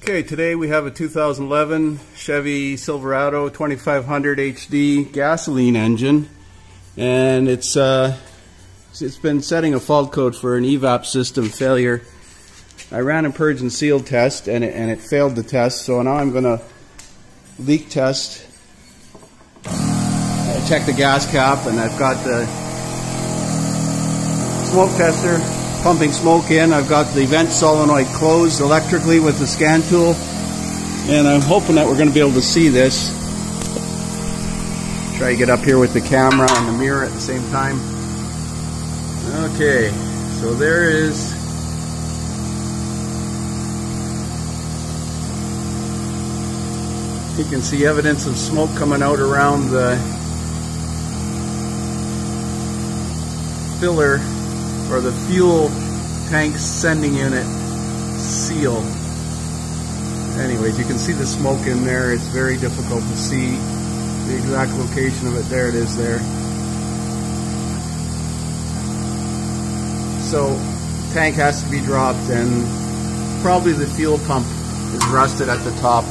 Okay, today we have a 2011 Chevy Silverado 2500 HD gasoline engine, and it's been setting a fault code for an Evap system failure. I ran a purge and seal test, and it failed the test, so now I'm going to leak test. I checked the gas cap, and I've got the smoke tester pumping smoke in. I've got the vent solenoid closed electrically with the scan tool, and I'm hoping that we're going to be able to see this. Try to get up here with the camera and the mirror at the same time. Okay, so there is you can see evidence of smoke coming out around the filler or the fuel tank sending unit seal. Anyways, you can see the smoke in there. It's very difficult to see the exact location of it. There it is there. So tank has to be dropped, and probably the fuel pump is rusted at the top.